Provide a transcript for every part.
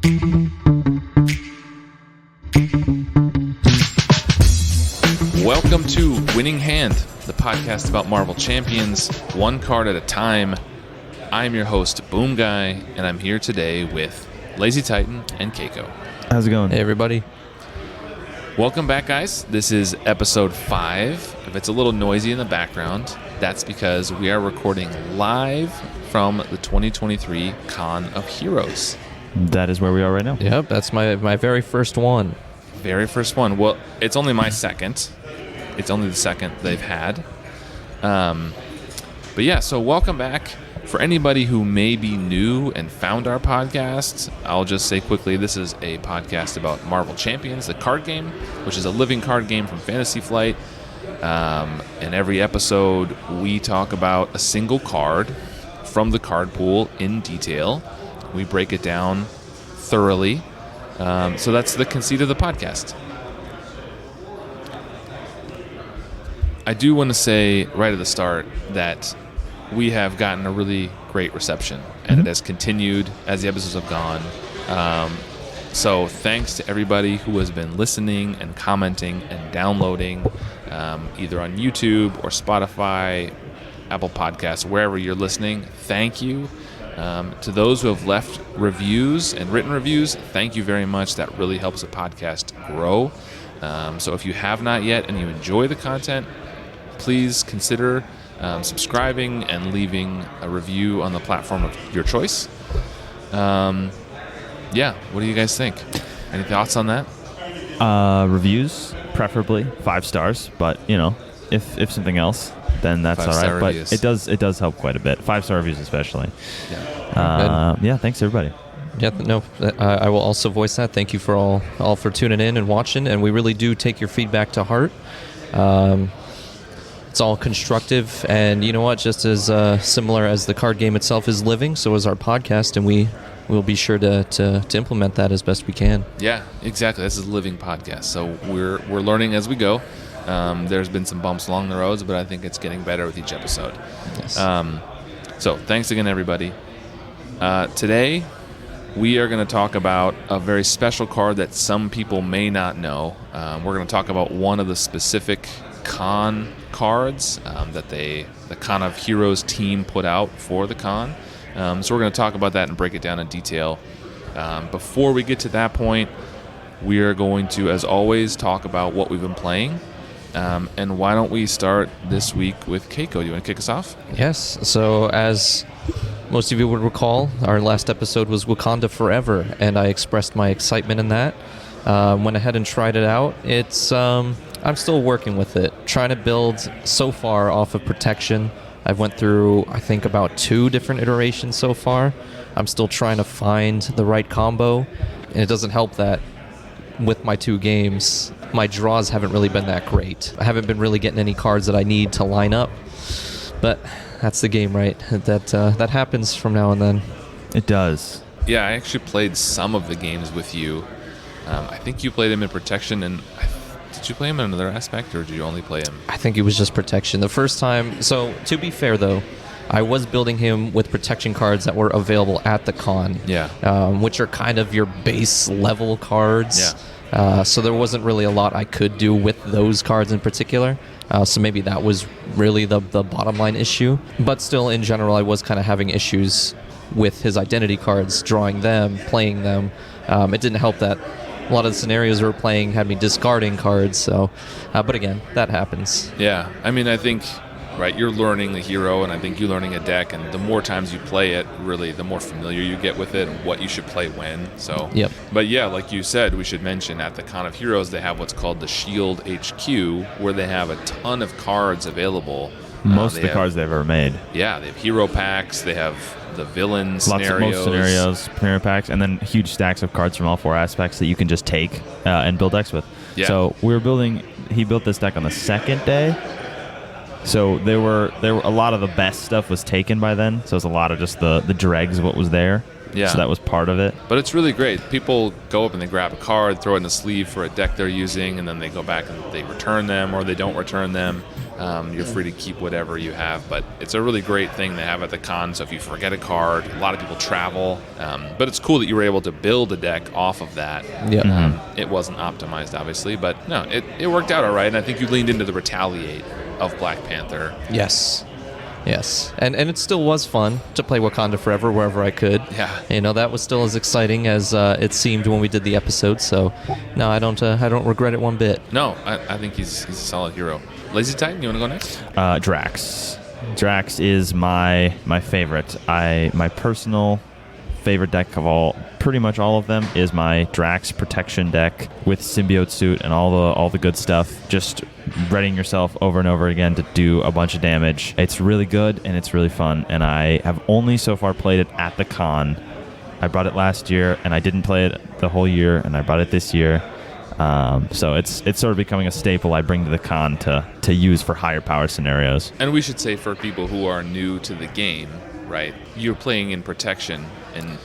Welcome to Winning Hand, the podcast about Marvel Champions, one card at a time. I'm your host, Boom Guy, and I'm here today with Lazy Titan and Keiko. How's it going? Hey, everybody. Welcome back, guys. This is episode 5. If it's a little noisy in the background, that's because we are recording live from the 2023 Con of Heroes. That is where we are right now. Yep, that's my very first one. Very first one. Well, it's only my second. It's only the second they've had. But yeah, so welcome back. For anybody who may be new and found our podcast, I'll just say quickly, this is a podcast about Marvel Champions, the card game, which is a living card game from Fantasy Flight. In every episode, we talk about a single card from the card pool in detail. We break it down thoroughly. So that's the conceit of the podcast. I do want to say right at the start that we have gotten a really great reception, and it has continued as the episodes have gone. So thanks to everybody who has been listening and commenting and downloading, either on YouTube or Spotify, Apple Podcasts, wherever you're listening. Thank you. To those who have left reviews and written reviews, thank you very much. That really helps the podcast grow. So if you have not yet and you enjoy the content, please consider subscribing and leaving a review on the platform of your choice. Yeah, what do you guys think? Any thoughts on that? Reviews, preferably 5 stars, but if something else, then that's all right. But reviews. it does help quite a bit. 5-star reviews especially. Yeah. Thanks everybody. Yeah, no, I will also voice that. Thank you for all for tuning in and watching, and we really do take your feedback to heart. It's all constructive, and you know what? Just as similar as the card game itself is living, so is our podcast, and we will be sure to implement that as best we can. Yeah, exactly. This is a living podcast, so we're learning as we go. There's been some bumps along the roads, but I think it's getting better with each episode. Yes. So thanks again, everybody. Today, we are going to talk about a very special card that some people may not know. We're going to talk about one of the specific con cards that the Con of Heroes team put out for the con. So we're going to talk about that and break it down in detail. Before we get to that point, we are going to, as always, talk about what we've been playing. And why don't we start this week with Keiko? Do you want to kick us off? Yes. So as most of you would recall, our last episode was Wakanda Forever, and I expressed my excitement in that. Went ahead and tried it out. It's I'm still working with it, trying to build so far off of protection. I've went through, I think, about 2 different iterations so far. I'm still trying to find the right combo, and it doesn't help that with my 2 games, my draws haven't really been that great. I haven't been really getting any cards that I need to line up, but that's the game, right? That happens from now and then. It does. Yeah, I actually played some of the games with you. I think you played him in protection, and did you play him in another aspect, or did you only play him? I think it was just protection. The first time, so to be fair though, I was building him with protection cards that were available at the con, which are kind of your base level cards. Yeah. So there wasn't really a lot I could do with those cards in particular. So maybe that was really the bottom line issue. But still, in general, I was kind of having issues with his identity cards, drawing them, playing them. It didn't help that a lot of the scenarios we were playing had me discarding cards. So, but again, that happens. Yeah, I mean, I think, right, you're learning the hero, and I think you're learning a deck, and the more times you play it, really, the more familiar you get with it and what you should play when. So, yep. But yeah, like you said, we should mention at the Con of Heroes, they have what's called the Shield HQ, where they have a ton of cards available. Most of the cards they've ever made. Yeah, they have hero packs, they have the villain scenarios. Most scenarios, premier packs, and then huge stacks of cards from all 4 aspects that you can just take and build decks with. Yeah. So he built this deck on the 2nd day. So there were a lot of the best stuff was taken by then. So it was a lot of just the dregs of what was there. Yeah. So that was part of it. But it's really great. People go up and they grab a card, throw it in the sleeve for a deck they're using, and then they go back and they return them or they don't return them. You're free to keep whatever you have, but it's a really great thing to have at the con. So if you forget a card, a lot of people travel, but it's cool that you were able to build a deck off of that. Yeah. It wasn't optimized, obviously, but no, it worked out all right, and I think you leaned into the Retaliate of Black Panther. Yes. And it still was fun to play Wakanda Forever wherever I could. Yeah. That was still as exciting as it seemed when we did the episode. So, no, I don't regret it one bit. No, I think he's a solid hero. Lazy Titan, you want to go next? Drax. Drax is my favorite. My personal favorite deck of pretty much all of them is my Drax protection deck with symbiote suit and all the good stuff. Just readying yourself over and over again to do a bunch of damage. It's really good and it's really fun, and I have only so far played it at the con. I brought it last year and I didn't play it the whole year, and I brought it this year. So it's sort of becoming a staple I bring to the con to use for higher power scenarios. And we should say, for people who are new to the game, right, you're playing in protection, and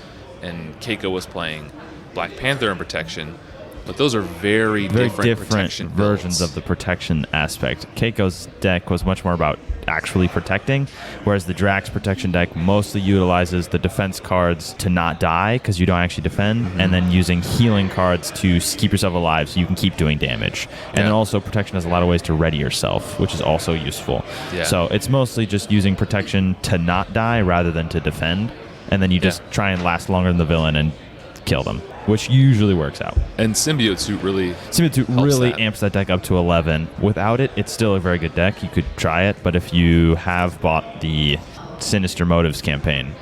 Keiko was playing Black Panther in protection, but those are very different protection versions builds. of the protection aspect. Keiko's deck was much more about actually protecting, whereas the Drax protection deck mostly utilizes the defense cards to not die because you don't actually defend, and then using healing cards to keep yourself alive so you can keep doing damage. And then also protection has a lot of ways to ready yourself, which is also useful. Yeah. So it's mostly just using protection to not die rather than to defend, and then you just try and last longer than the villain and kill them, which usually works out. And Symbiote Suit really amps that deck up to 11. Without it, it's still a very good deck. You could try it, but if you have bought the Sinister Motives campaign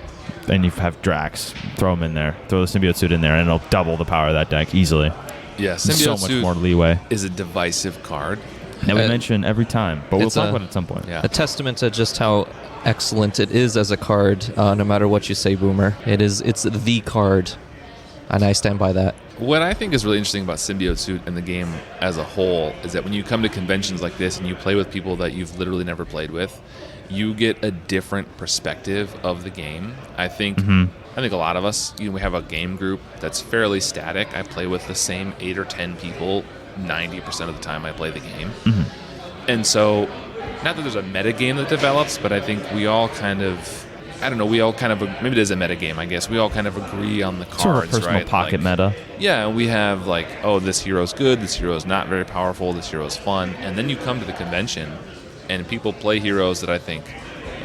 and you have Drax, throw him in there. Throw the Symbiote Suit in there, and it'll double the power of that deck easily. Yeah, Symbiote so much Suit more leeway. is a divisive card. That we mention every time, but we'll talk about it at some point. Yeah. A testament to just how excellent it is as a card, no matter what you say, Boomer. It's the card, and I stand by that. What I think is really interesting about Symbiote Suit and the game as a whole is that when you come to conventions like this and you play with people that you've literally never played with, you get a different perspective of the game. I think a lot of us, we have a game group that's fairly static. I play with the same 8 or 10 people 90% of the time I play the game. And so, not that there's a meta game that develops, but I think we all kind of, maybe it is a meta game, I guess. We all kind of agree on the cards, Sort of personal right? pocket meta. Yeah, we have this hero's good, this hero's not very powerful, this hero's fun. And then you come to the convention, and people play heroes that I think,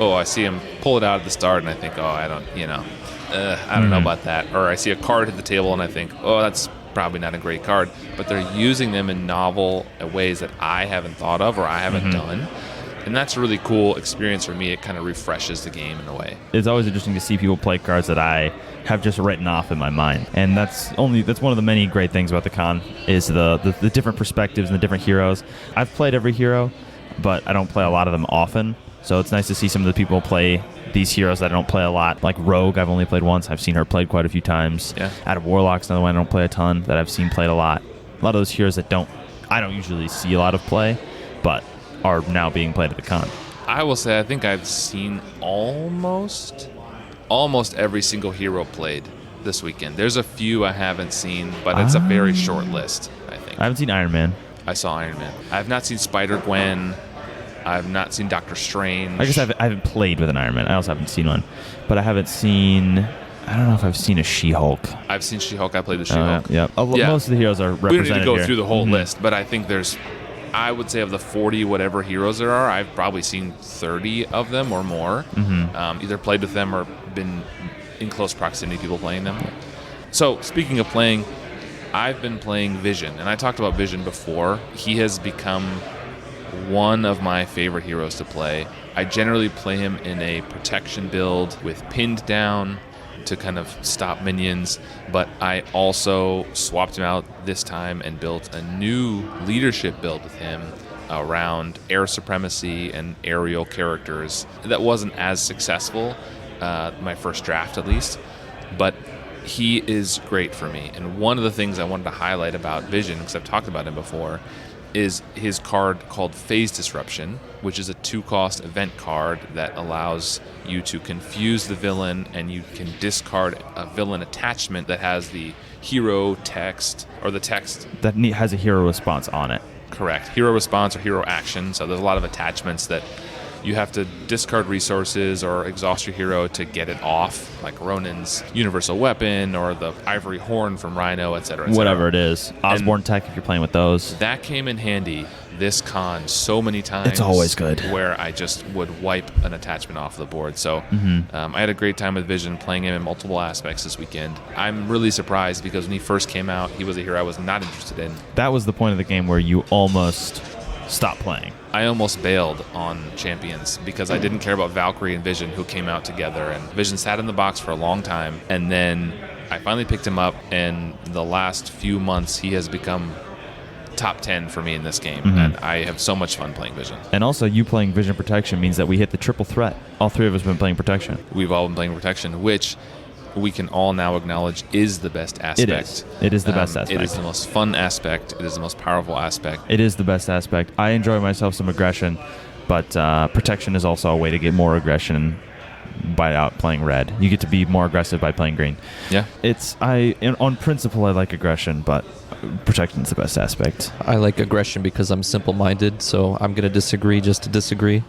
I see him pull it out at the start, and I think, I don't know about that. Or I see a card hit the table, and I think, that's probably not a great card. But they're using them in novel ways that I haven't thought of or I haven't done. And that's a really cool experience for me. It kind of refreshes the game in a way. It's always interesting to see people play cards that I have just written off in my mind. And that's one of the many great things about the con is the different perspectives and the different heroes. I've played every hero, but I don't play a lot of them often. So it's nice to see some of the people play these heroes that I don't play a lot. Like Rogue, I've only played once. I've seen her played quite a few times. Yeah. Out of Warlock's another one I don't play a ton that I've seen played a lot. A lot of those heroes that I don't usually see a lot of play, but are now being played at the con. I will say I think I've seen almost every single hero played this weekend. There's a few I haven't seen, but it's a very short list, I think. I haven't seen Iron Man. I saw Iron Man. I have not seen Spider-Gwen. I have not seen Doctor Strange. I guess I haven't played with an Iron Man. I also haven't seen one. But I haven't seen... I don't know if I've seen a She-Hulk. I've seen She-Hulk. I played the She-Hulk. Yeah. Most of the heroes are represented We don't need to go here. through the whole list, but I think I would say of the 40 whatever heroes there are, I've probably seen 30 of them or more. Either played with them or been in close proximity to people playing them. So, speaking of playing, I've been playing Vision, and I talked about Vision before. He has become one of my favorite heroes to play. I generally play him in a protection build with pinned down to kind of stop minions, but I also swapped him out this time and built a new leadership build with him around air supremacy and aerial characters. That wasn't as successful, my first draft at least, but he is great for me. And one of the things I wanted to highlight about Vision, because I've talked about him before, is his card called Phase Disruption, which is a 2-cost event card that allows you to confuse the villain, and you can discard a villain attachment that has the hero text or the text That has a hero response on it. Correct. Hero response or hero action. So there's a lot of attachments that you have to discard resources or exhaust your hero to get it off, like Ronin's universal weapon or the ivory horn from Rhino, etc. Whatever it is. Osborne tech if you're playing with those. That came in handy this con so many times. It's always good. Where I just would wipe an attachment off the board. So I had a great time with Vision, playing him in multiple aspects this weekend. I'm really surprised because when he first came out, he was a hero I was not interested in. That was the point of the game where you almost stopped playing. I almost bailed on Champions because I didn't care about Valkyrie and Vision, who came out together. And Vision sat in the box for a long time. And then I finally picked him up, and the last few months he has become top 10 for me in this game, and I have so much fun playing Vision. And also, you playing Vision Protection means that we hit the triple threat. All three of us have been playing Protection. We've all been playing Protection, which we can all now acknowledge is the best aspect. It is the best aspect. It is the most fun aspect. It is the most powerful aspect. It is the best aspect. I enjoy myself some aggression, but Protection is also a way to get more aggression by out playing red. You get to be more aggressive by playing green. Yeah. On principle, I like aggression, but Protection is the best aspect. I like aggression because I'm simple-minded, so I'm going to disagree just to disagree.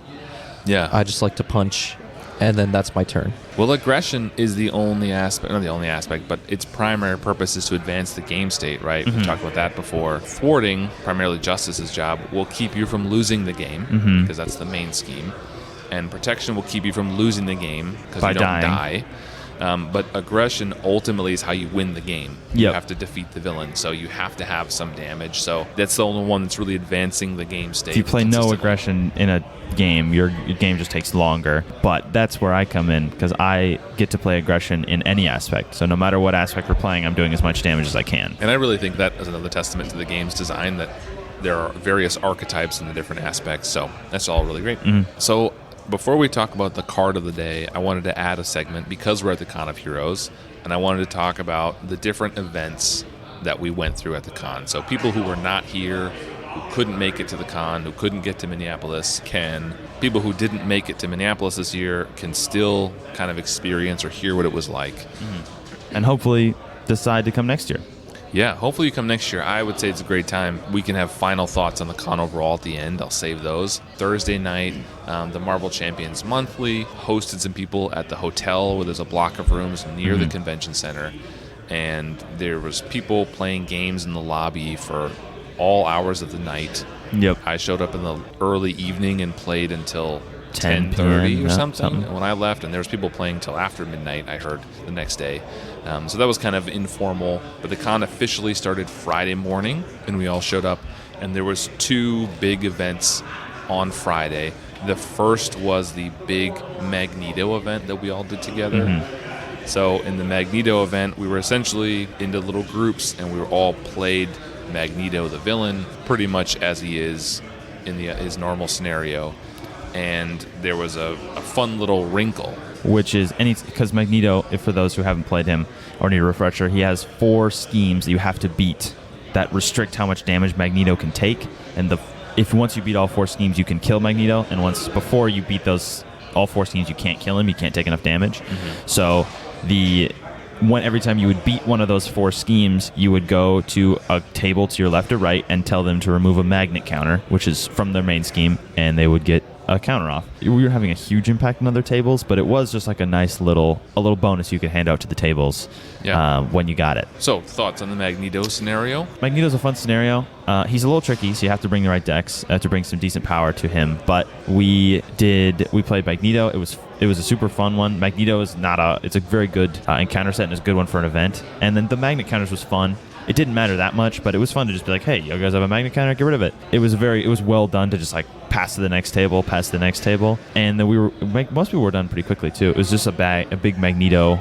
Yeah. I just like to punch, and then that's my turn. Well, aggression is the only aspect, not the only aspect, but its primary purpose is to advance the game state, right? We've talked about that before. Thwarting, primarily Justice's job, will keep you from losing the game, because that's the main scheme. And Protection will keep you from losing the game because you don't die. But aggression ultimately is how you win the game. You have to defeat the villain, so you have to have some damage. So that's the only one that's really advancing the game state. If you play no aggression in a game, your game just takes longer. But that's where I come in, because I get to play aggression in any aspect. So no matter what aspect we're playing, I'm doing as much damage as I can. And I really think that is another testament to the game's design, that there are various archetypes in the different aspects. So that's all really great. So before we talk about the card of the day, I wanted to add a segment because we're at the Con of Heroes, and I wanted to talk about the different events that we went through at the con. So people who were not here, who couldn't make it to the con, who couldn't get to Minneapolis, people who didn't make it to Minneapolis this year can still kind of experience or hear what it was like. And hopefully decide to come next year. Yeah, hopefully you come next year. I would say it's a great time. We can have final thoughts on the con overall at the end. I'll save those. Thursday night, the Marvel Champions Monthly hosted some people at the hotel where there's a block of rooms near the convention center. And there was people playing games in the lobby for all hours of the night. Yep. I showed up in the early evening and played until 10 10:30 or yeah, something. And when I left, and there was people playing till after midnight, I heard, the next day. So that was kind of informal. But the con officially started Friday morning, and we all showed up. And there was two big events on Friday. The first was the big Magneto event that we all did together. So in the Magneto event, we were essentially into little groups, and we were all played Magneto, the villain, pretty much as he is in his normal scenario. And there was a fun little wrinkle. Which is, because Magneto, if for those who haven't played him or need a refresher, he has 4 schemes that you have to beat that restrict how much damage Magneto can take. And if once you beat all 4 schemes, you can kill Magneto. And before you beat all 4 schemes, you can't kill him. You can't take enough damage. So every time you would beat one of those 4 schemes, you would go to a table to your left or right and tell them to remove a magnet counter, which is from their main scheme, and they would get a counter off. We were having a huge impact on other tables, but it was just like a nice little bonus you could hand out to the tables when you got it. So, thoughts on the Magneto scenario? Magneto's a fun scenario. He's a little tricky, so you have to bring the right decks to bring some decent power to him. But we played Magneto. It was a super fun one. Magneto is it's a very good encounter set and it's a good one for an event. And then the magnet counters was fun. It didn't matter that much, but it was fun to just be like, hey, you guys have a magnet counter, get rid of it. It was well done to just like pass to the next table. And then most people were done pretty quickly too. It was just a big Magneto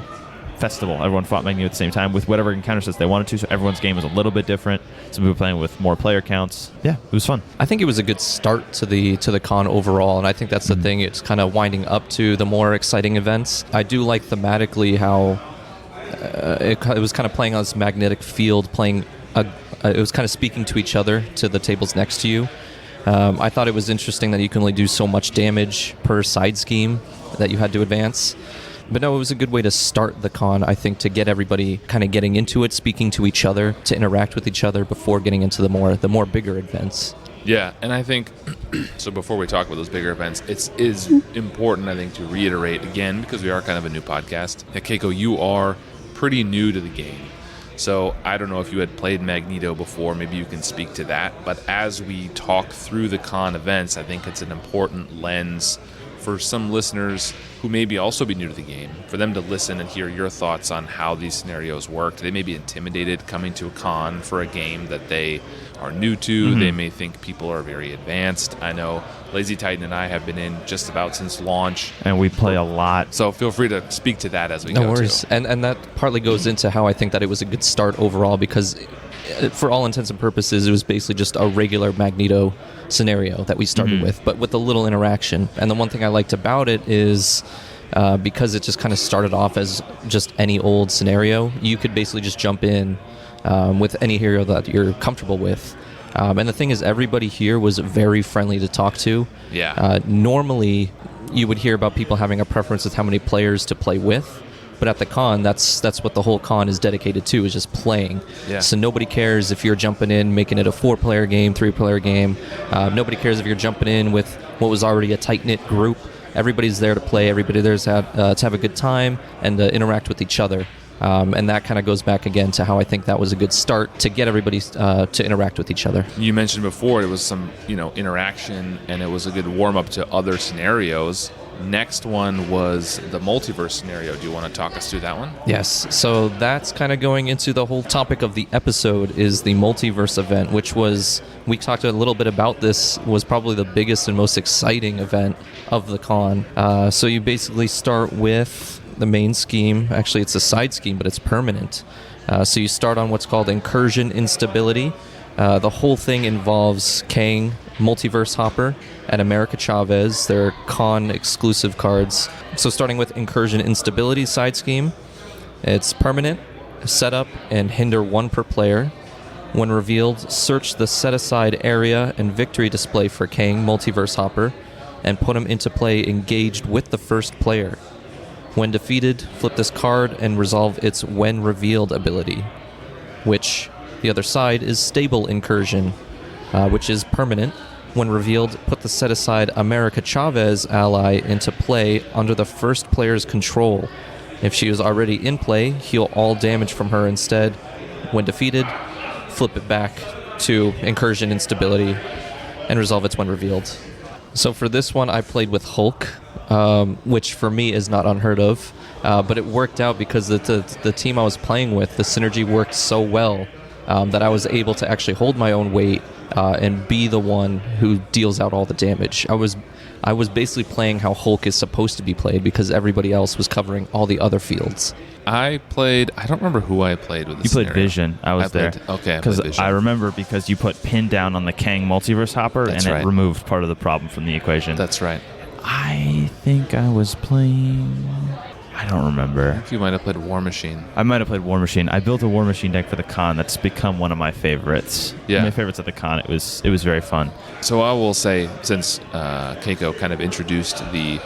festival. Everyone fought Magneto at the same time with whatever encounter sets they wanted to, so everyone's game was a little bit different. Some people were playing with more player counts. Yeah, it was fun. I think it was a good start to the con overall, and I think that's the thing. It's kind of winding up to the more exciting events. I do like thematically how it was kind of playing on this magnetic field, it was kind of speaking to each other, to the tables next to you. I thought it was interesting that you can only do so much damage per side scheme that you had to advance. But no, it was a good way to start the con, I think, to get everybody kind of getting into it, speaking to each other, to interact with each other before getting into the more bigger events. Yeah, and I think, so before we talk about those bigger events, it is important, I think, to reiterate again, because we are kind of a new podcast, that Keiko, you are pretty new to the game. So I don't know if you had played Magneto before, maybe you can speak to that. But as we talk through the con events, I think it's an important lens for some listeners who maybe also be new to the game, for them to listen and hear your thoughts on how these scenarios work. They may be intimidated coming to a con for a game that they are new to. They may think people are very advanced. I know Lazy Titan and I have been in just about since launch. And we play a lot. So feel free to speak to that as we go. No worries. And that partly goes into how I think that it was a good start overall, because for all intents and purposes, it was basically just a regular Magneto scenario that we started with, but with a little interaction. And the one thing I liked about it is because it just kind of started off as just any old scenario, you could basically just jump in with any hero that you're comfortable with. And the thing is, everybody here was very friendly to talk to. Yeah. Normally, you would hear about people having a preference with how many players to play with. But at the con, that's what the whole con is dedicated to, is just playing. Yeah. So nobody cares if you're jumping in, making it a 4-player game, 3-player game. Nobody cares if you're jumping in with what was already a tight-knit group. Everybody's there to play. Everybody there's to have a good time and interact with each other. And that kind of goes back again to how I think that was a good start to get everybody to interact with each other. You mentioned before it was some, interaction, and it was a good warm-up to other scenarios. Next one was the multiverse scenario. Do you want to talk us through that one? Yes. So that's kind of going into the whole topic of the episode, is the multiverse event, which was, we talked a little bit about this, was probably the biggest and most exciting event of the con. So you basically start with the main scheme. Actually, it's a side scheme, but it's permanent. So you start on what's called Incursion Instability. The whole thing involves Kang, Multiverse Hopper, and America Chavez. They're con-exclusive cards. So starting with Incursion Instability side scheme, it's permanent, set up, and hinder 1 per player. When revealed, search the set-aside area and victory display for Kang, Multiverse Hopper, and put him into play engaged with the first player. When defeated, flip this card and resolve its When Revealed ability, which the other side is Stable Incursion, which is permanent. When revealed, put the set-aside America Chavez ally into play under the first player's control. If she is already in play, heal all damage from her instead. When defeated, flip it back to Incursion Instability and resolve its When Revealed. So for this one, I played with Hulk, which for me is not unheard of, but it worked out because the team I was playing with, the synergy worked so well that I was able to actually hold my own weight and be the one who deals out all the damage. I was basically playing how Hulk is supposed to be played because everybody else was covering all the other fields. I don't remember who I played with this You played scenario. Vision. I was there. Okay, Because Vision. I remember because you put pin down on the Kang Multiverse Hopper, That's and right. it removed part of the problem from the equation. That's right. I think I was playing... I don't remember. You might have played War Machine. I might have played War Machine. I built a War Machine deck for the con that's become one of my favorites. Yeah. My favorites at the con. It was very fun. So I will say, since Keiko kind of introduced the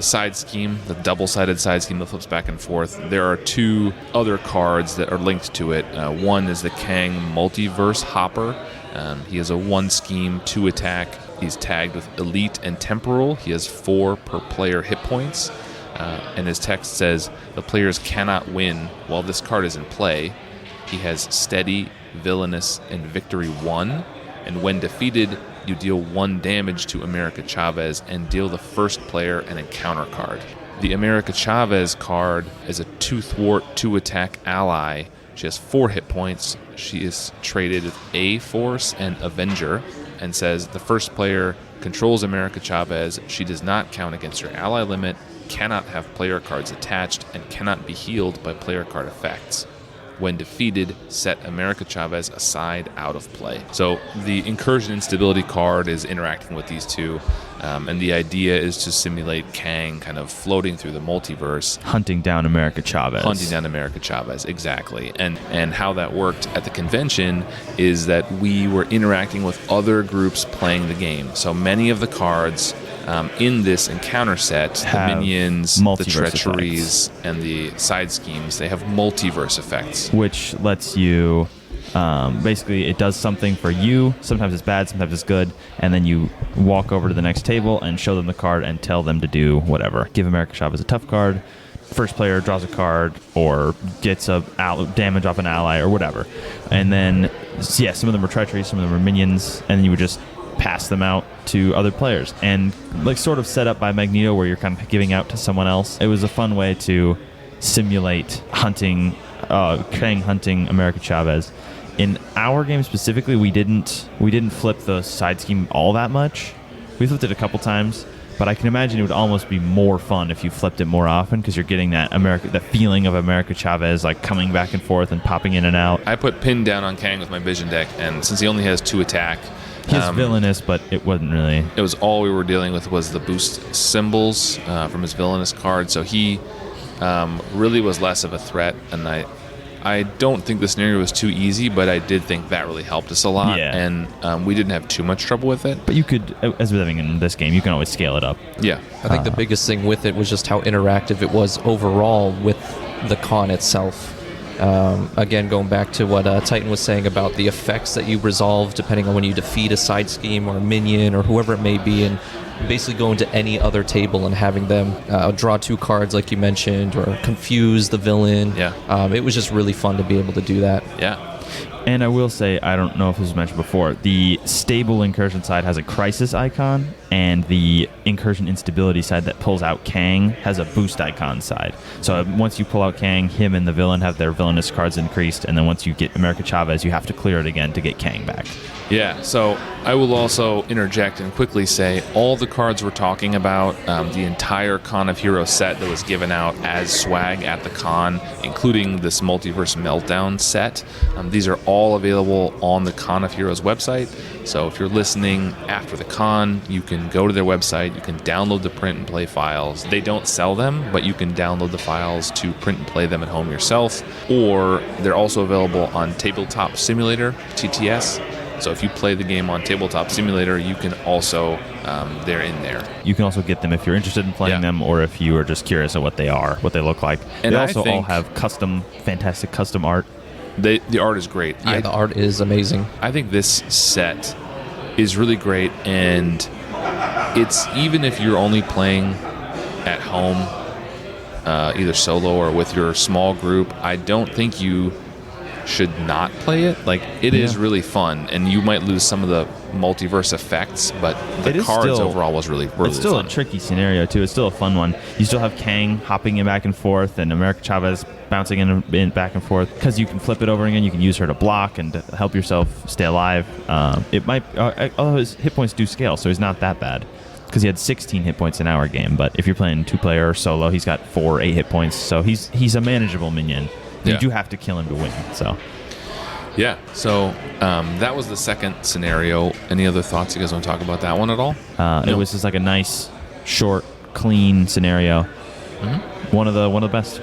side scheme, the double-sided side scheme that flips back and forth, there are 2 other cards that are linked to it. One is the Kang Multiverse Hopper. He has a 1 scheme, 2 attack. He's tagged with Elite and Temporal. He has 4 per player hit points. And his text says, the players cannot win while this card is in play. He has Steady, Villainous, and Victory 1. And when defeated, you deal 1 damage to America Chavez and deal the first player an encounter card. The America Chavez card is a 2-thwart, 2-attack ally. She has 4 hit points. She is traded with A-Force and Avenger, and says the first player controls America Chavez. She does not count against her ally limit, cannot have player cards attached, and cannot be healed by player card effects. When defeated, set America Chavez aside out of play. So the Incursion Instability card is interacting with these 2, and the idea is to simulate Kang kind of floating through the multiverse. Hunting down America Chavez. Exactly. And how that worked at the convention is that we were interacting with other groups playing the game. So many of the cards in this encounter set, the Have minions, the multiverse treacheries, and the side schemes, they have multiverse effects. Which lets you Basically, it does something for you. Sometimes it's bad, sometimes it's good, and then you walk over to the next table and show them the card and tell them to do whatever. Give America Chavez a tough card. First player draws a card or gets a damage off an ally or whatever. And then, yeah, some of them are treachery, some of them are minions, and then you would just pass them out to other players. And like sort of set up by Magneto where you're kind of giving out to someone else. It was a fun way to simulate hunting, Kang hunting America Chavez. In our game specifically, we didn't flip the side scheme all that much. We flipped it a couple times, but I can imagine it would almost be more fun if you flipped it more often because you're getting that feeling of America Chavez like coming back and forth and popping in and out. I put Pin down on Kang with my Vision deck, and since he only has 2 attack, he's villainous, but it wasn't really. It was all we were dealing with was the boost symbols from his villainous card, so he really was less of a threat, and I don't think the scenario was too easy, but I did think that really helped us a lot, and we didn't have too much trouble with it. But you could, as with everything in this game, you can always scale it up. Yeah. I think the biggest thing with it was just how interactive it was overall with the con itself. Again, going back to what Titan was saying about the effects that you resolve depending on when you defeat a side scheme or a minion or whoever it may be, and basically going to any other table and having them draw 2 cards like you mentioned or confuse the villain. Yeah. It was just really fun to be able to do that. Yeah. And I will say, I don't know if this was mentioned before, the stable incursion side has a crisis icon, and the incursion instability side that pulls out Kang has a boost icon side. So once you pull out Kang, him and the villain have their villainous cards increased, and then once you get America Chavez, you have to clear it again to get Kang back. Yeah, so I will also interject and quickly say all the cards we're talking about, the entire Con of Heroes set that was given out as swag at the con, including this Multiverse Meltdown set, these are all available on the Con of Heroes website. So if you're listening after the con, you can go to their website, you can download the print and play files. They don't sell them, but you can download the files to print and play them at home yourself, or they're also available on Tabletop Simulator, TTS. So if you play the game on Tabletop Simulator, you can also, they're in there. You can also get them if you're interested in playing them, or if you are just curious of what they are, what they look like. And they also all have fantastic custom art. The art is great. Yeah, the art is amazing. I think this set is really great, and it's even if you're only playing at home, either solo or with your small group, I don't think you should not play it. Like, it is really fun, and you might lose some of the multiverse effects, but the cards overall was really it's still fun. A tricky scenario too. It's still a fun one. You still have Kang hopping in back and forth, and America Chavez bouncing in back and forth, because you can flip it over again. You can use her to block and to help yourself stay alive. It might, although his hit points do scale, so he's not that bad, because he had 16 hit points in our game. But if you're playing 2-player or solo, he's got 4 or 8 hit points, so he's a manageable minion. You do have to kill him to win. So that was the second scenario. Any other thoughts? You guys want to talk about that one at all? No. It was just like a nice, short, clean scenario. Mm-hmm. One of the best.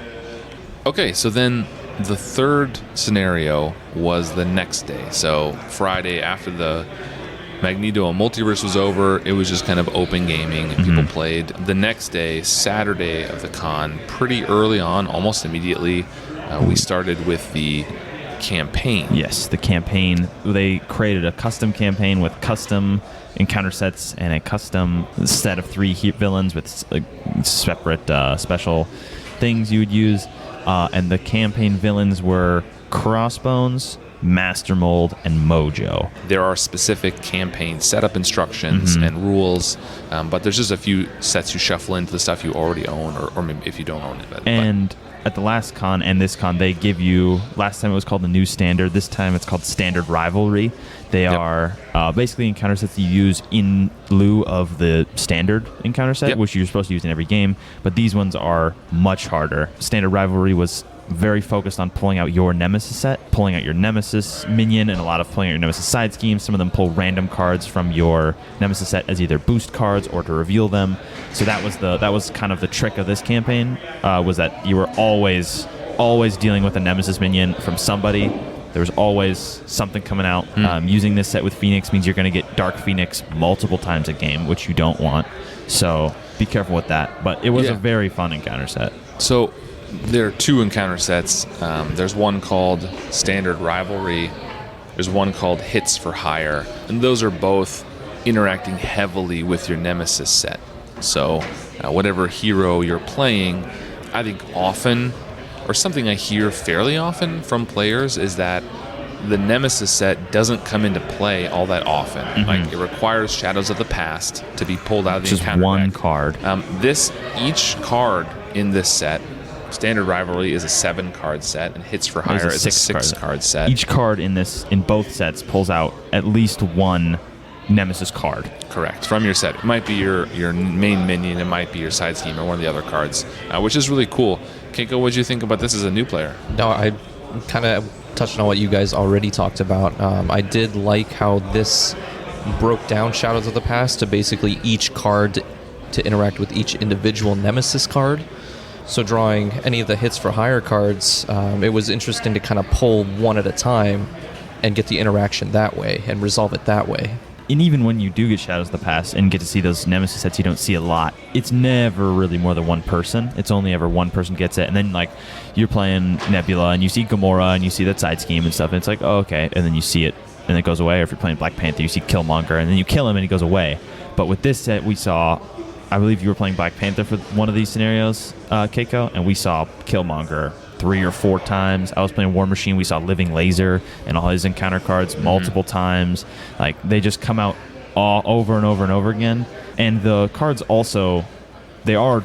Okay, so then the third scenario was the next day. So Friday, after the Magneto and Multiverse was over, it was just kind of open gaming, and people played. The next day, Saturday of the con, pretty early on, almost immediately, we started with the campaign. Yes, the campaign. They created a custom campaign with custom encounter sets and a custom set of 3 villains with separate special things you would use. And the campaign villains were Crossbones, Master Mold, and Mojo. There are specific campaign setup instructions and rules, but there's just a few sets you shuffle into the stuff you already own, or maybe if you don't own it. At the last con and this con, they give you, last time it was called the New Standard, this time it's called Standard Rivalry. They are basically encounter sets that you use in lieu of the standard encounter set, which you're supposed to use in every game, but these ones are much harder. Standard Rivalry was very focused on pulling out your Nemesis set, pulling out your Nemesis minion, and a lot of pulling out your Nemesis side schemes. Some of them pull random cards from your Nemesis set as either boost cards or to reveal them. So that was kind of the trick of this campaign, was that you were always dealing with a Nemesis minion from somebody. There was always something coming out. Using this set with Phoenix means you're going to get Dark Phoenix multiple times a game, which you don't want. So be careful with that. But it was a very fun encounter set. So there are 2 encounter sets. There's one called Standard Rivalry, There's one called Hits for Hire, and those are both interacting heavily with your Nemesis set. So whatever hero you're playing, I think often, or something I hear fairly often from players, is that the Nemesis set doesn't come into play all that often. Like, it requires Shadows of the Past to be pulled out of the Just encounter one deck. card. Each card in this set, Standard Rivalry is a 7-card set, and Hits for Hire is a 6-card set. Each card in both sets pulls out at least one Nemesis card. Correct, from your set. It might be your main minion, it might be your side scheme, or one of the other cards, which is really cool. Keiko, what do you think about this as a new player? No, I kind of touched on what you guys already talked about. I did like how this broke down Shadows of the Past to basically each card to interact with each individual Nemesis card. So drawing any of the Hits for Hire cards, it was interesting to kind of pull one at a time and get the interaction that way and resolve it that way. And even when you do get Shadows of the Past and get to see those Nemesis sets you don't see a lot, it's never really more than one person. It's only ever one person gets it. And then, like, you're playing Nebula and you see Gamora and you see that side scheme and stuff, and it's like, oh, okay. And then you see it and it goes away. Or if you're playing Black Panther, you see Killmonger and then you kill him and he goes away. But with this set, we saw, I believe you were playing Black Panther for one of these scenarios, Keiko, and we saw Killmonger 3 or 4 times. I was playing War Machine. We saw Living Laser and all his encounter cards multiple times. Like, they just come out all over and over and over again. And the cards also, they are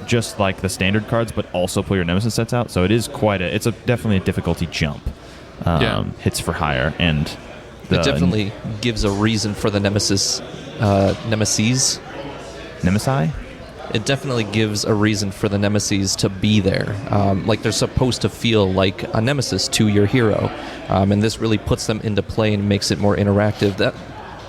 just like the standard cards, but also pull your Nemesis sets out. So it is definitely a difficulty jump. Hits for Hire, and it definitely gives a reason for the Nemesis. Nemesi? It definitely gives a reason for the Nemesis to be there. Like, they're supposed to feel like a Nemesis to your hero. And this really puts them into play and makes it more interactive.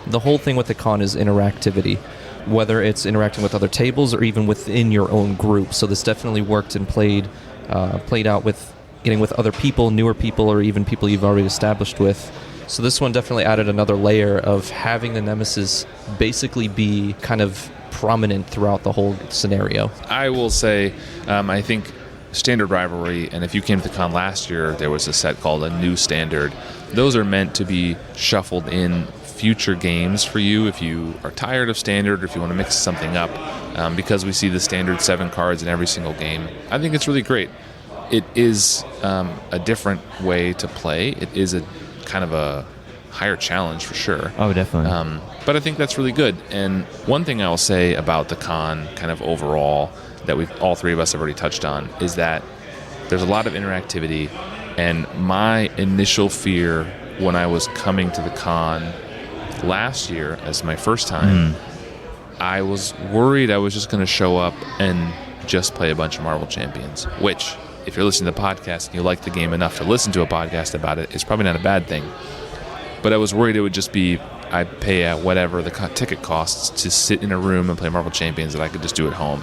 The whole thing with the con is interactivity, whether it's interacting with other tables or even within your own group. So this definitely worked and played out with getting with other people, newer people, or even people you've already established with. So this one definitely added another layer of having the Nemesis basically be kind of prominent throughout the whole scenario. I will say, I think Standard Rivalry, and if you came to the con last year, there was a set called a New Standard. Those are meant to be shuffled in future games for you if you are tired of Standard or if you want to mix something up, because we see the Standard 7 cards in every single game. I think it's really great. It is a different way to play. It is a kind of a higher challenge for sure. Oh, definitely. But I think that's really good. And one thing I will say about the con kind of overall that all three of us have already touched on is that there's a lot of interactivity, and my initial fear when I was coming to the con last year as my first time, I was worried I was just going to show up and just play a bunch of Marvel Champions, which, if you're listening to the podcast and you like the game enough to listen to a podcast about it, is probably not a bad thing. But I was worried it would just be I'd pay whatever the ticket costs to sit in a room and play Marvel Champions that I could just do at home.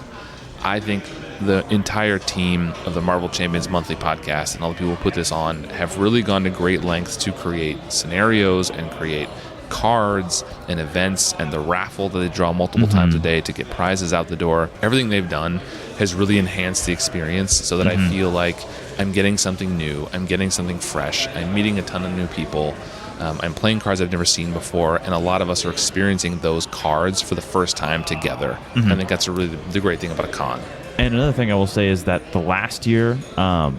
I think the entire team of the Marvel Champions Monthly podcast and all the people who put this on have really gone to great lengths to create scenarios and create cards and events, and the raffle that they draw multiple times a day to get prizes out the door. Everything they've done has really enhanced the experience so that I feel like I'm getting something new, I'm getting something fresh, I'm meeting a ton of new people. I'm playing cards I've never seen before, and a lot of us are experiencing those cards for the first time together. I think that's really the great thing about a con. And another thing I will say is that the last year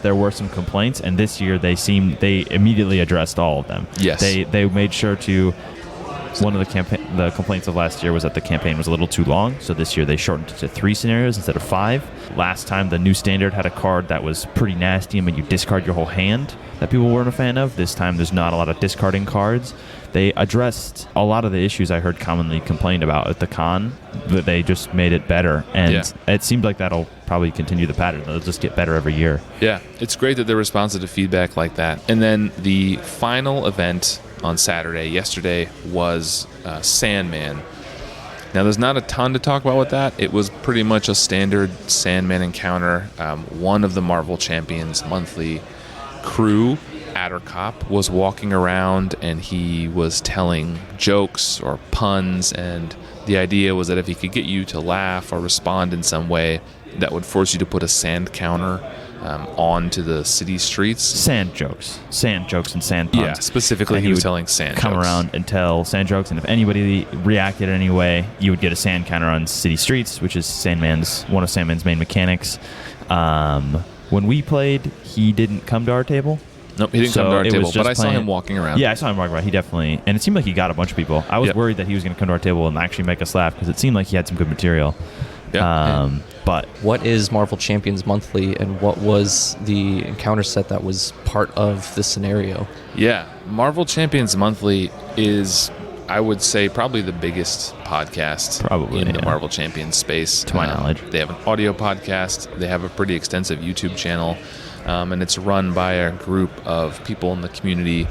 there were some complaints, and this year they immediately addressed all of them. Yes, they made sure to. One of the complaints of last year was that the campaign was a little too long, so this year they shortened it to 3 scenarios instead of 5. Last time, the New Standard had a card that was pretty nasty and made you discard your whole hand that people weren't a fan of. This time, there's not a lot of discarding cards. They addressed a lot of the issues I heard commonly complained about at the con, but they just made it better, and it seemed like that'll probably continue the pattern. It'll just get better every year. Yeah, it's great that they're responsive to feedback like that. And then the final event on yesterday was Sandman. Now, there's not a ton to talk about with that. It was pretty much a standard Sandman encounter. One of the Marvel Champions Monthly crew, Addercop, was walking around and he was telling jokes or puns, and the idea was that if he could get you to laugh or respond in some way, that would force you to put a sand counter onto the city streets. Sand jokes and sand puns. Yeah, specifically he was telling sand come jokes. around and tell sand jokes, and if anybody reacted in any way, you would get a sand counter on city streets, which is one of Sandman's main mechanics. When we played, he didn't come to our table. Nope, he didn't come to our table, but I saw him walking around. Yeah, I saw him walking around. He definitely, and it seemed like he got a bunch of people. I was worried that he was going to come to our table and actually make us laugh because it seemed like he had some good material. Yeah. But what is Marvel Champions Monthly, and what was the encounter set that was part of the scenario? Yeah, Marvel Champions Monthly is, I would say, probably the biggest podcast in the Marvel Champions space. To my knowledge. They have an audio podcast. They have a pretty extensive YouTube channel, and it's run by a group of people in the community.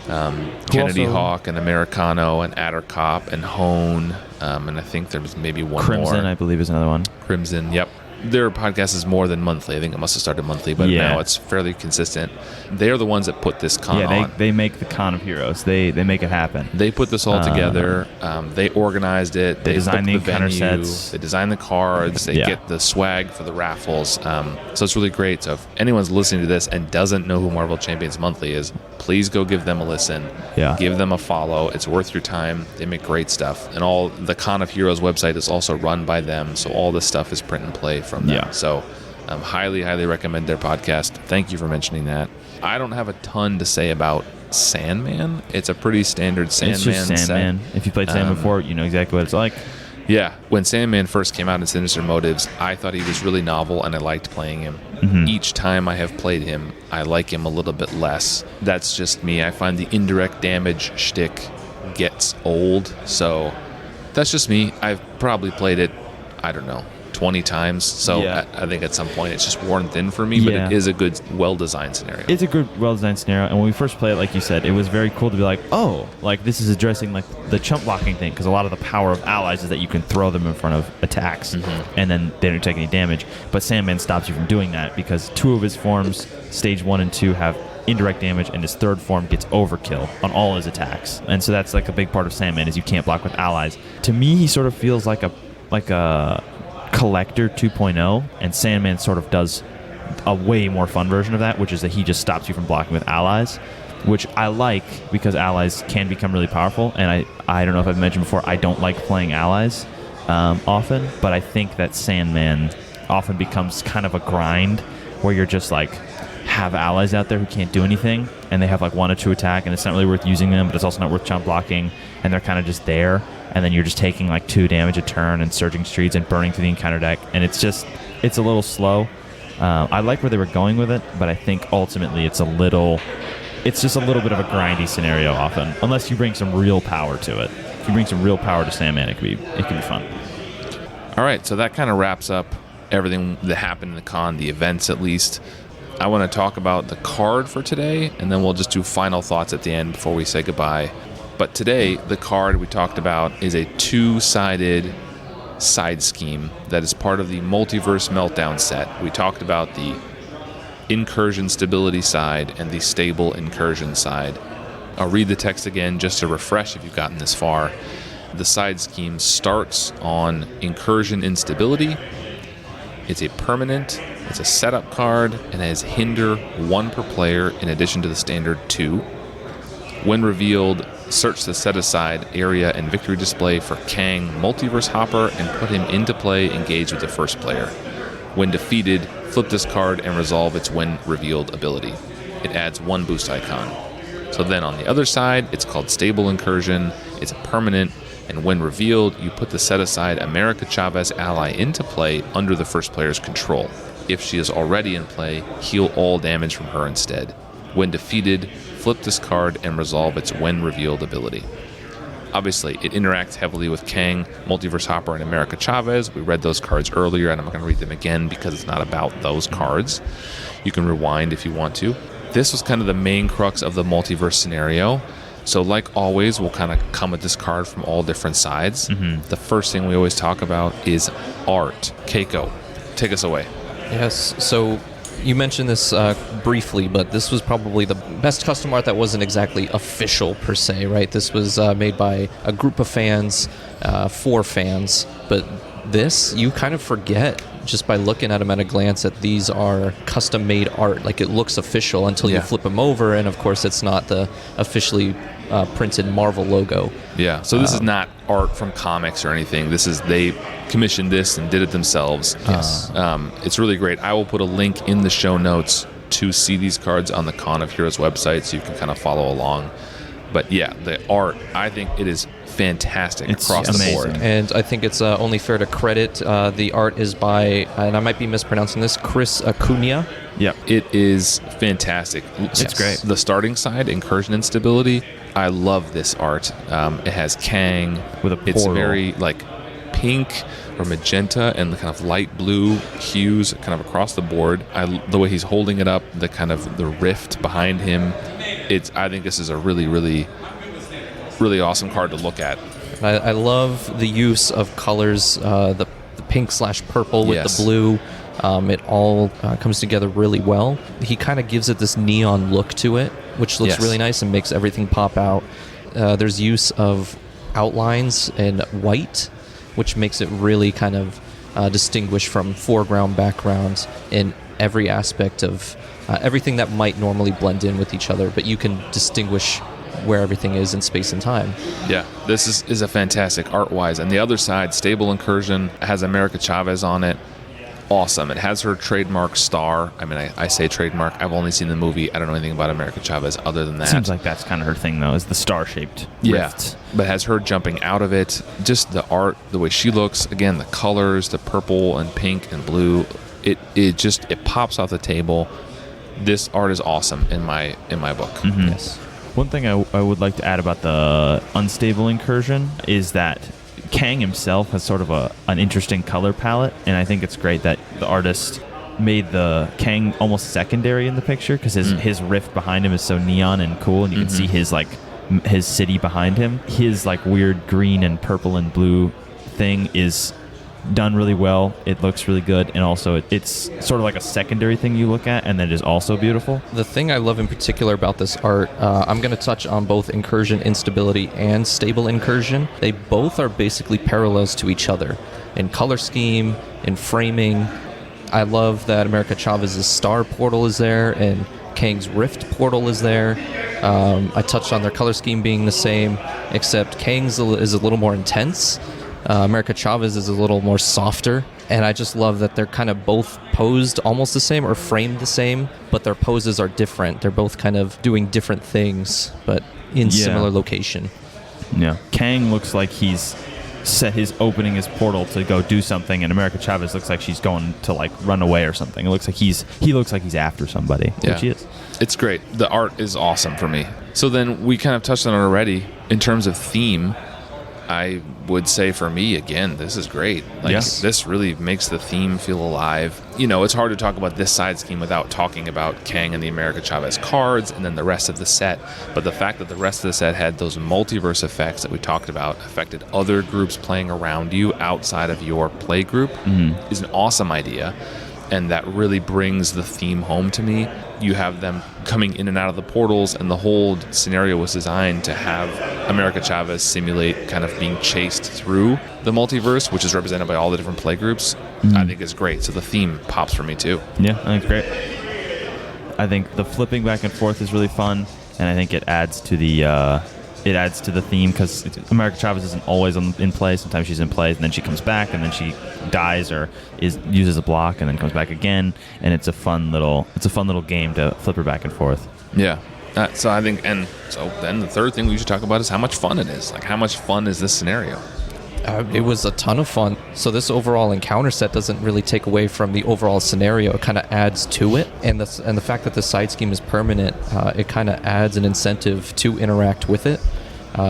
Kennedy Hawk and Americano and Addercop and Hone, and I think there's maybe one more. Crimson, I believe, is another one. Crimson, yep. Their podcast is more than monthly. I think it must have started monthly, but now it's fairly consistent. They're the ones that put this con on. They make the Con of Heroes. They make it happen. They put this all together. They organized it. They designed the encounter venue. sets. They designed the cards. They get the swag for the raffles. So it's really great. So if anyone's listening to this and doesn't know who Marvel Champions Monthly is, please go give them a listen. Yeah. Give them a follow. It's worth your time. They make great stuff. And all the Con of Heroes website is also run by them. So all this stuff is print and play from them. Yeah. So highly, highly recommend their podcast. Thank you for mentioning that. I don't have a ton to say about Sandman. It's a pretty standard Sandman It's just Sandman. set. If you played Sandman before, you know exactly what it's like. Yeah. When Sandman first came out in Sinister Motives, I thought he was really novel and I liked playing him. Mm-hmm. Each time I have played him, I like him a little bit less. That's just me. I find the indirect damage shtick gets old. So that's just me. I've probably played it, I don't know, 20 times. So I think at some point it's just worn thin for me, but it is a good, well-designed scenario. It's a good, well-designed scenario. And when we first played it, like you said, it was very cool to be like, oh, like this is addressing like the chump blocking thing, because a lot of the power of allies is that you can throw them in front of attacks and then they don't take any damage. But Sandman stops you from doing that because 2 of his forms, stage 1 and 2, have indirect damage, and his 3rd form gets overkill on all his attacks. And so that's like a big part of Sandman is you can't block with allies. To me, he sort of feels like a Collector 2.0, and Sandman sort of does a way more fun version of that, which is that he just stops you from blocking with allies, which I like because allies can become really powerful. And I don't know if I've mentioned before, I don't like playing allies often, but I think that Sandman often becomes kind of a grind where you're just like have allies out there who can't do anything, and they have like 1 or 2 attack, and it's not really worth using them, but it's also not worth chump blocking, and they're kind of just there, and then you're just taking like 2 damage a turn and surging streets and burning through the encounter deck, and it's a little slow. I like where they were going with it, but I think ultimately it's just a little bit of a grindy scenario often, unless you bring some real power to it. If you bring some real power to Sandman, it can be fun. All right, so that kind of wraps up everything that happened in the con, the events at least. I want to talk about the card for today, and then we'll just do final thoughts at the end before we say goodbye. But today, the card we talked about is a 2-sided side scheme that is part of the Multiverse Meltdown set. We talked about the Incursion stability side and the stable Incursion side. I'll read the text again just to refresh if you've gotten this far. The side scheme starts on Incursion instability. It's a permanent, it's a setup card, and it has hinder 1 per player in addition to the standard 2. When revealed, search the set-aside area and victory display for Kang Multiverse Hopper and put him into play engaged with the first player. When defeated, flip this card and resolve its when revealed ability. It adds 1 boost icon. So then on the other side, it's called Stable Incursion. It's a permanent, and when revealed, you put the set-aside America Chavez ally into play under the first player's control. If she is already in play, heal all damage from her instead. When defeated, flip this card and resolve its when revealed ability. Obviously, it interacts heavily with Kang, Multiverse Hopper, and America Chavez. We read those cards earlier, and I'm not going to read them again because it's not about those cards. You can rewind if you want to. This was kind of the main crux of the multiverse scenario. So like always, we'll kind of come at this card from all different sides. The first thing we always talk about is art. Keiko, take us away. Yes, so you mentioned this briefly, but this was probably the best custom art that wasn't exactly official per se, right? This was made by a group of fans, for fans, but this, you kind of forget just by looking at them at a glance that these are custom-made art. Like, it looks official until you flip them over, and of course it's not the officially printed Marvel logo. Yeah, so this is not art from comics or anything. This is, they commissioned this and did it themselves. Yes. It's really great. I will put a link in the show notes to see these cards on the Con of Heroes website so you can kind of follow along. But yeah, the art, I think it is fantastic across the board. And I think it's only fair to credit the art is by, and I might be mispronouncing this, Chris Acuna. Yeah, it is fantastic. It's great. The starting side, Incursion Instability, I love this art. It has Kang with a portal. It's very like pink or magenta and the kind of light blue hues kind of across the board. The way he's holding it up, the kind of the rift behind him. I think this is a really, really, really awesome card to look at. I love the use of colors, the pink/purple with the blue. It all comes together really well. He kind of gives it this neon look to it, which looks really nice and makes everything pop out. There's use of outlines in white, which makes it really kind of distinguish from foreground, background in every aspect of everything that might normally blend in with each other, but you can distinguish where everything is in space and time. Yeah, this is a fantastic art-wise. And the other side, Stable Incursion, has America Chavez on it. Awesome. It has her trademark star. I mean, I say trademark. I've only seen the movie. I don't know anything about America Chavez other than that. Seems like that's kind of her thing, though, is the star-shaped rift. But it has her jumping out of it. Just the art, the way she looks. Again, the colors, the purple and pink and blue. It pops off the table. This art is awesome in my book. Mm-hmm. Yes. One thing I would like to add about the Unstable Incursion is that Kang himself has sort of an interesting color palette, and I think it's great that the artist made the Kang almost secondary in the picture because his rift behind him is so neon and cool, and you can see his city behind him. His like weird green and purple and blue thing is done really well. It looks really good, and also it's sort of like a secondary thing you look at, and then it is also beautiful. The thing I love in particular about this art, I'm going to touch on both Incursion Instability and Stable Incursion. They both are basically parallels to each other in color scheme, in framing. I love that America Chavez's star portal is there, and Kang's rift portal is there. I touched on their color scheme being the same, except Kang's is a little more intense. America Chavez is a little more softer, and I just love that they're kind of both posed almost the same or framed the same, but their poses are different. They're both kind of doing different things, but in similar location. Yeah. Kang looks like he's opening his portal to go do something, and America Chavez looks like she's going to like run away or something. It looks like he looks like he's after somebody, which he is. It's great. The art is awesome for me. So then we kind of touched on it already in terms of theme. I would say for me, again, this is great. This really makes the theme feel alive. You know, it's hard to talk about this side scheme without talking about Kang and the America Chavez cards and then the rest of the set. But the fact that the rest of the set had those multiverse effects that we talked about affected other groups playing around you outside of your play group is an awesome idea. And that really brings the theme home to me. You have them coming in and out of the portals, and the whole scenario was designed to have America Chavez simulate kind of being chased through the multiverse, which is represented by all the different play groups. I think is great. So the theme pops for me too. Yeah, I think it's great. I think the flipping back and forth is really fun, and I think it adds to the theme because America Chavez isn't always in play. Sometimes she's in play, and then she comes back, and then she dies or uses a block, and then comes back again. And it's a fun little game to flip her back and forth. Yeah. So I think, and so then the third thing we should talk about is how much fun it is. Like, how much fun is this scenario? It was a ton of fun. So this overall encounter set doesn't really take away from the overall scenario. It kind of adds to it, and the fact that the side scheme is permanent, it kind of adds an incentive to interact with it.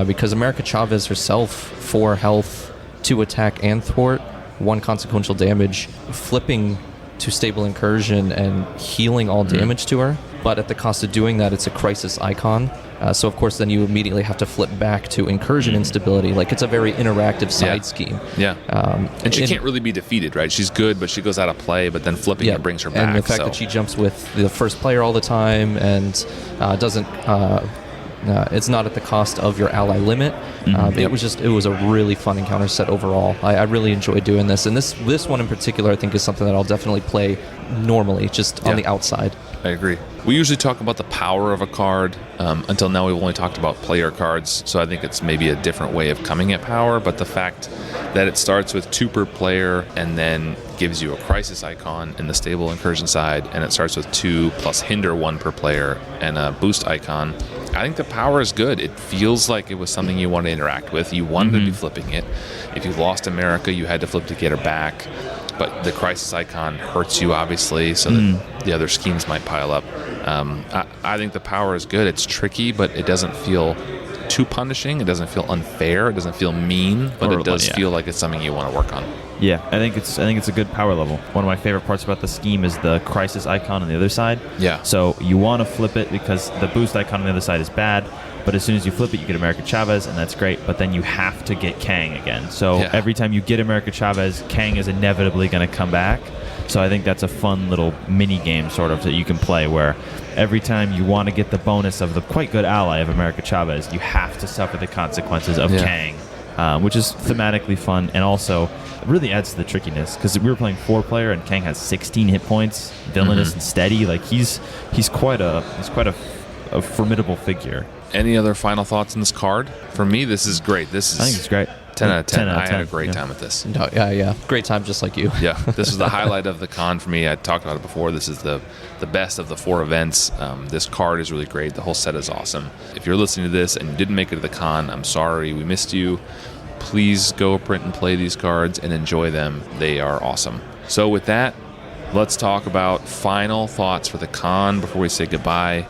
Because America Chavez herself, 4 health, 2 attack and thwart, 1 consequential damage, flipping to Stable Incursion and healing all damage to her. But at the cost of doing that, it's a crisis icon. So of course then you immediately have to flip back to Incursion Instability. Like, it's a very interactive side scheme. Yeah. And she can't really be defeated, right? She's good, but she goes out of play, but then flipping it brings her back. And the fact that she jumps with the first player all the time and doesn't It's not at the cost of your ally limit. It was a really fun encounter set overall. I really enjoyed doing this, and this one in particular I think is something that I'll definitely play normally, just on the outside. I agree. We usually talk about the power of a card. Until now, we've only talked about player cards, so I think it's maybe a different way of coming at power, but the fact that it starts with 2 per player and then gives you a crisis icon in the stable incursion side, and it starts with 2 plus hinder 1 per player and a boost icon, I think the power is good. It feels like it was something you want to interact with. You wanted to be flipping it. If you lost America, you had to flip to get her back. But the crisis icon hurts you, obviously, so that the other schemes might pile up. I think the power is good. It's tricky, but it doesn't feel too punishing. It doesn't feel unfair. It doesn't feel mean, but it does feel like it's something you want to work on. Yeah, I think it's a good power level. One of my favorite parts about the scheme is the crisis icon on the other side. Yeah. So you want to flip it because the boost icon on the other side is bad, but as soon as you flip it, you get America Chavez, and that's great, but then you have to get Kang again. So every time you get America Chavez, Kang is inevitably going to come back. So I think that's a fun little mini game sort of that you can play where every time you want to get the bonus of the quite good ally of America Chavez, you have to suffer the consequences of Kang, which is thematically fun and also really adds to the trickiness because we were playing 4-player and Kang has 16 hit points, villainous and steady. Like he's quite a formidable figure. Any other final thoughts on this card? For me, this is great. I think it's great. 10 out of 10. I had a great time with this. No, yeah. Great time just like you. Yeah, this was the highlight of the con for me. I talked about it before. This is the best of the 4 events. This card is really great. The whole set is awesome. If you're listening to this and you didn't make it to the con, I'm sorry. We missed you. Please go print and play these cards and enjoy them. They are awesome. So with that, let's talk about final thoughts for the con before we say goodbye.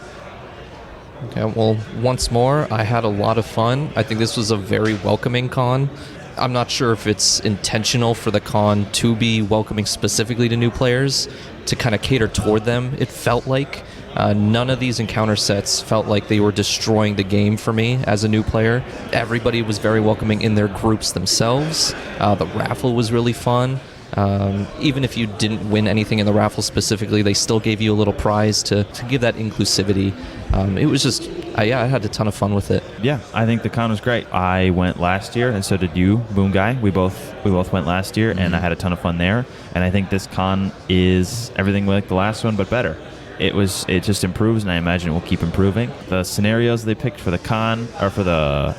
Okay, well, once more, I had a lot of fun. I think this was a very welcoming con. I'm not sure if it's intentional for the con to be welcoming specifically to new players, to kind of cater toward them, it felt like. None of these encounter sets felt like they were destroying the game for me as a new player. Everybody was very welcoming in their groups themselves. The raffle was really fun. Even if you didn't win anything in the raffle specifically, they still gave you a little prize to give that inclusivity. It was just, I had a ton of fun with it. Yeah, I think the con was great. I went last year, and so did you, Boom Guy. We both went last year, and I had a ton of fun there. And I think this con is everything like the last one, but better. It just improves, and I imagine it will keep improving. The scenarios they picked for the con or for the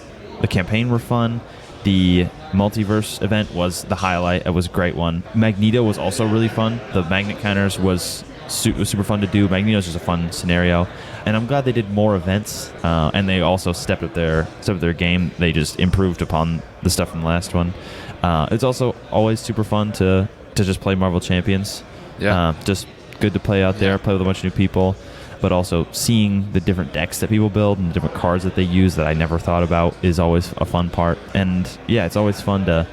campaign were fun. The Multiverse event was the highlight. It was a great one. Magneto was also really fun. The magnet counters was super fun to do. Magneto's just a fun scenario, and I'm glad they did more events. And they also stepped up their game. They just improved upon the stuff from the last one. It's also always super fun to just play Marvel Champions. Yeah, just good to play out there, play with a bunch of new people. But also seeing the different decks that people build and the different cards that they use that I never thought about is always a fun part. And yeah, it's always fun to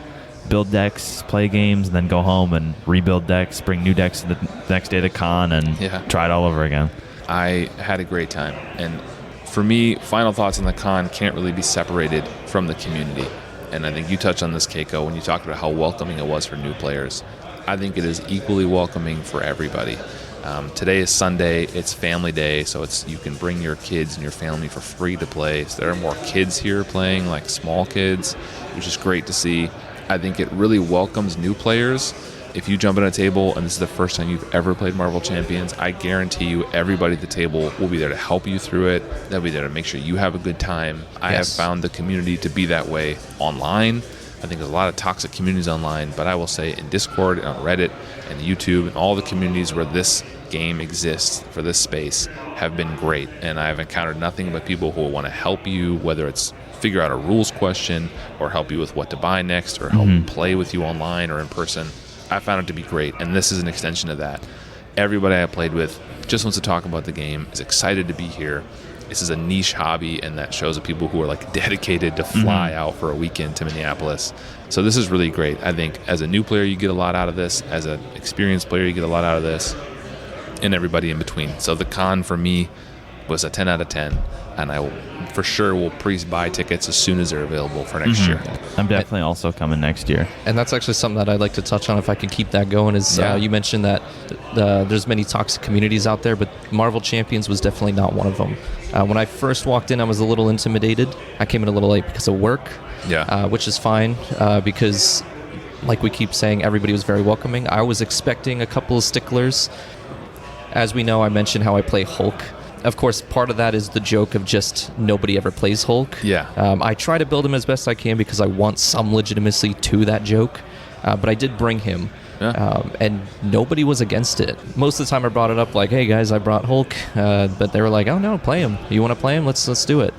build decks, play games, and then go home and rebuild decks, bring new decks the next day of the con, and try it all over again. I had a great time. And for me, final thoughts on the con can't really be separated from the community. And I think you touched on this, Keiko, when you talked about how welcoming it was for new players. I think it is equally welcoming for everybody. Today is Sunday. It's family day, so you can bring your kids and your family for free to play. So there are more kids here playing, like small kids, which is great to see. I think it really welcomes new players. If you jump at a table and this is the first time you've ever played Marvel Champions, I guarantee you everybody at the table will be there to help you through it. They'll be there to make sure you have a good time. I have found the community to be that way online. I think there's a lot of toxic communities online, but I will say in Discord and on Reddit and YouTube and all the communities where this game exists for this space have been great. And I've encountered nothing but people who will want to help you, whether it's figure out a rules question or help you with what to buy next or help play with you online or in person. I found it to be great, and this is an extension of that. Everybody I played with just wants to talk about the game, is excited to be here. This is a niche hobby, and that shows the people who are like dedicated to fly out for a weekend to Minneapolis. So this is really great. I think as a new player, you get a lot out of this. As an experienced player, you get a lot out of this, and everybody in between. So the con for me was a 10 out of 10, and I for sure will pre-buy tickets as soon as they're available for next year. I'm definitely also coming next year. And that's actually something that I'd like to touch on if I could keep that going is you mentioned that there's many toxic communities out there, but Marvel Champions was definitely not one of them. When I first walked in, I was a little intimidated. I came in a little late because of work, which is fine because, like we keep saying, everybody was very welcoming. I was expecting a couple of sticklers. As we know, I mentioned how I play Hulk. Of course, part of that is the joke of just nobody ever plays Hulk. I try to build him as best I can because I want some legitimacy to that joke, but I did bring him. And nobody was against it. Most of the time I brought it up like, hey guys, I brought Hulk, but they were like, oh no, play him. You want to play him? Let's do it.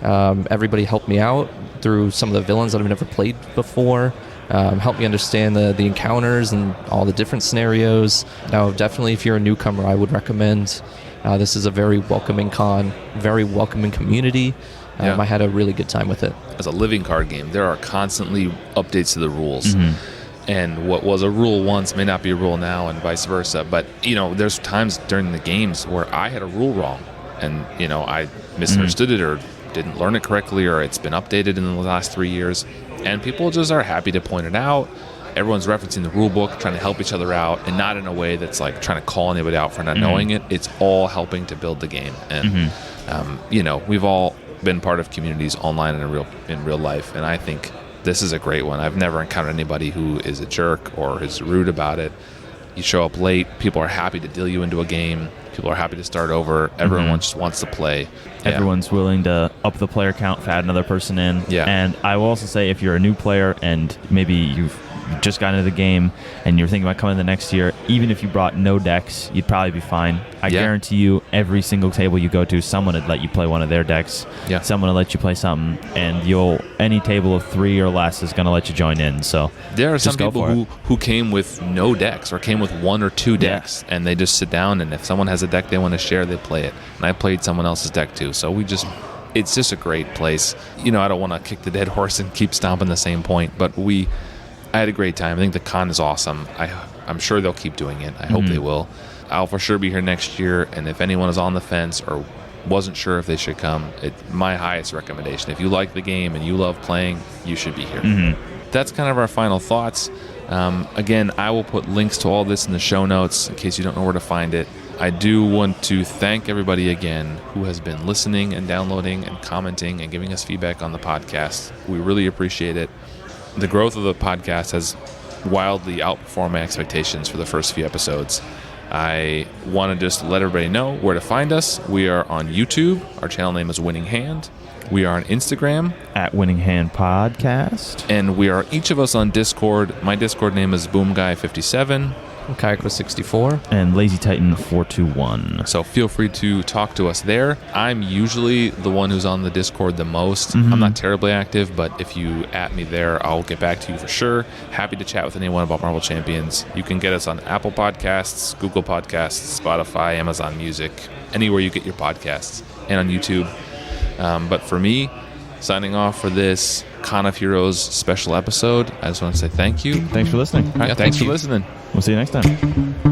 Everybody helped me out through some of the villains that I've never played before. Helped me understand the encounters and all the different scenarios. Now, definitely if you're a newcomer, I would recommend. This is a very welcoming con, very welcoming community. I had a really good time with it. As a living card game, there are constantly updates to the rules. And what was a rule once may not be a rule now, and vice versa. But, there's times during the games where I had a rule wrong, and, I misunderstood it or didn't learn it correctly, or it's been updated in the last 3 years. And people just are happy to point it out. Everyone's referencing the rule book, trying to help each other out, and not in a way that's like trying to call anybody out for not knowing it. It's all helping to build the game. And, we've all been part of communities online and in real life, and I think this is a great one. I've never encountered anybody who is a jerk or is rude about it. You show up late, people are happy to deal you into a game. People are happy to start over. Everyone just wants to play. Everyone's willing to up the player count, add another person in. And I will also say, if you're a new player and maybe you've just got into the game and you're thinking about coming the next year, even if you brought no decks, you'd probably be fine. I guarantee you, every single table you go to, someone would let you play one of their decks. Someone will let you play something, and any table of 3 or less is going to let you join in. So there are some people who came with no decks or came with 1 or 2 decks, and they just sit down, and if someone has a deck they want to share, they play it. And I played someone else's deck too, so it's just a great place. I don't want to kick the dead horse and keep stomping the same point, but I had a great time. I think the con is awesome. I'm sure they'll keep doing it. I hope they will. I'll for sure be here next year, and if anyone is on the fence or wasn't sure if they should come, it's my highest recommendation. If you like the game and you love playing, you should be here. That's kind of our final thoughts. Again, I will put links to all this in the show notes in case you don't know where to find it. I do want to thank everybody again who has been listening and downloading and commenting and giving us feedback on the podcast. We really appreciate it. The growth of the podcast has wildly outperformed my expectations for the first few episodes. I want to just let everybody know where to find us. We are on YouTube. Our channel name is Winning Hand. We are on Instagram at Winning Hand Podcast. And we are each of us on Discord. My Discord name is BoomGuy57. Kaiko64 and Lazy Titan 421. So feel free to talk to us there. I'm usually the one who's on the Discord the most. I'm not terribly active, but if you at me there, I'll get back to you for sure. Happy to chat with anyone about Marvel Champions. You can get us on Apple Podcasts, Google Podcasts, Spotify, Amazon Music, anywhere you get your podcasts, and on YouTube. But for me, signing off for this Con of Heroes special episode, I just want to say thank you. Thanks for listening. All right, thanks for listening. We'll see you next time.